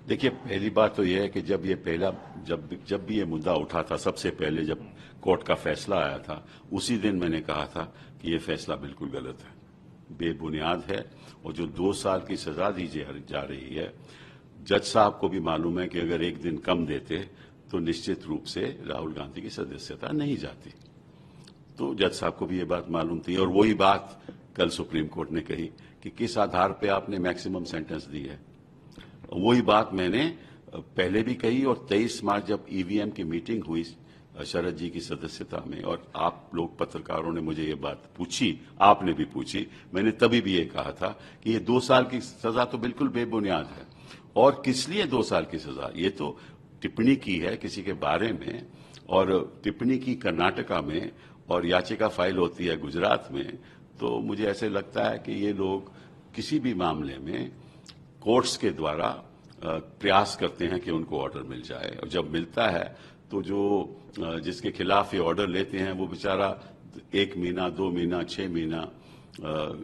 देखिए, पहली बात तो यह है कि जब भी ये मुद्दा उठा था, सबसे पहले जब कोर्ट का फैसला आया था, उसी दिन मैंने कहा था कि ये फैसला बिल्कुल गलत है, बेबुनियाद है। और जो 2 साल की सजा दी जा रही है, जज साहब को भी मालूम है कि अगर एक दिन कम देते तो निश्चित रूप से राहुल गांधी की सदस्यता नहीं जाती। तो जज साहब को भी ये बात मालूम थी, और वही बात कल सुप्रीम कोर्ट ने कही कि किस आधार पे आपने मैक्सिमम सेंटेंस दी है। वही बात मैंने पहले भी कही, और 23 मार्च जब ईवीएम की मीटिंग हुई शरद जी की सदस्यता में, और आप लोग पत्रकारों ने मुझे ये बात पूछी, आपने भी पूछी, मैंने तभी भी ये कहा था कि ये 2 साल की सजा तो बिल्कुल बेबुनियाद है। और किस लिए 2 साल की सजा? ये तो टिप्पणी की है किसी के बारे में, और टिप्पणी की कर्नाटका में, और याचिका फाइल होती है गुजरात में। तो मुझे ऐसे लगता है कि ये लोग किसी भी मामले में कोर्ट्स के द्वारा प्रयास करते हैं कि उनको ऑर्डर मिल जाए, और जब मिलता है तो जिसके खिलाफ ये ऑर्डर लेते हैं वो बेचारा 1 महीना, 2 महीना, 6 महीना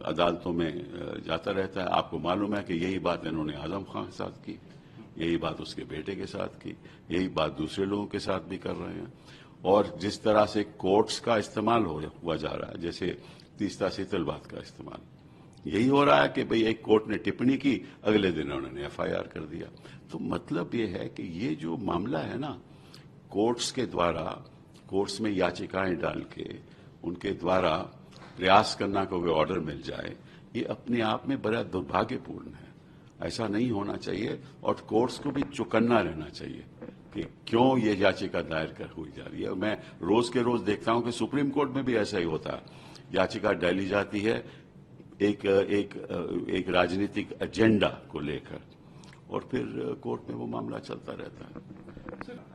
अदालतों में जाता रहता है। आपको मालूम है कि यही बात इन्होंने आजम खान के साथ की, यही बात उसके बेटे के साथ की, यही बात दूसरे लोगों के साथ भी कर रहे हैं। और जिस तरह से कोर्ट्स का इस्तेमाल हुआ जा रहा है, जैसे तीस्ता शीतलवाद का इस्तेमाल, यही हो रहा है कि भाई एक कोर्ट ने टिप्पणी की, अगले दिन उन्होंने एफआईआर कर दिया। तो मतलब ये है कि ये जो मामला है ना, कोर्ट्स के द्वारा, कोर्ट्स में याचिकाएं डाल के उनके द्वारा प्रयास करना को कोई ऑर्डर मिल जाए, ये अपने आप में बड़ा दुर्भाग्यपूर्ण है। ऐसा नहीं होना चाहिए, और कोर्ट्स को भी चौकन्ना रहना चाहिए कि क्यों ये याचिका दायर कर हुई जा रही है। मैं रोज के रोज देखता हूं कि सुप्रीम कोर्ट में भी ऐसा ही होता है, याचिका डाली जाती है एक राजनीतिक एजेंडा को लेकर, और फिर कोर्ट में वो मामला चलता रहता है।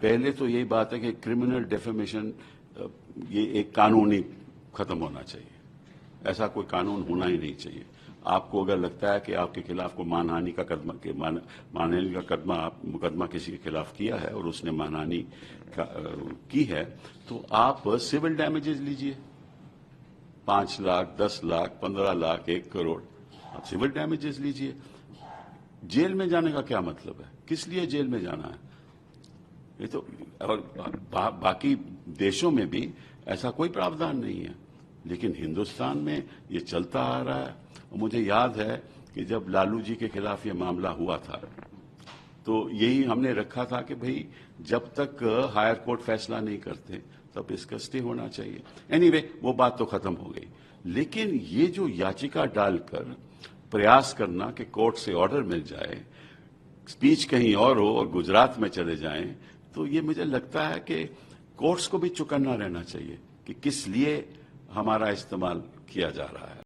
पहले तो यही बात है कि क्रिमिनल डेफेमेशन ये एक कानूनी खत्म होना चाहिए, ऐसा कोई कानून होना ही नहीं चाहिए। आपको अगर लगता है कि आपके खिलाफ को मानहानि का मुकदमा किसी के खिलाफ किया है और उसने मानहानि की है, तो आप सिविल डैमेजेस लीजिए, 5 लाख, 10 लाख, 15 लाख, 1 करोड़, आप सिविल डैमेजेस लीजिए। जेल में जाने का क्या मतलब है? किस लिए जेल में जाना है? ये तो, और बाकी देशों में भी ऐसा कोई प्रावधान नहीं है, लेकिन हिंदुस्तान में ये चलता आ रहा है। और मुझे याद है कि जब लालू जी के खिलाफ ये मामला हुआ था, तो यही हमने रखा था कि भाई जब तक हायर कोर्ट फैसला नहीं करते तब इसका स्टे होना चाहिए। एनीवे, वो बात तो खत्म हो गई। लेकिन ये जो याचिका डालकर प्रयास करना कि कोर्ट से ऑर्डर मिल जाए, स्पीच कहीं और हो और गुजरात में चले जाएं, तो ये मुझे लगता है कि कोर्ट्स को भी चौकन्ना रहना चाहिए कि किस लिए हमारा इस्तेमाल किया जा रहा है।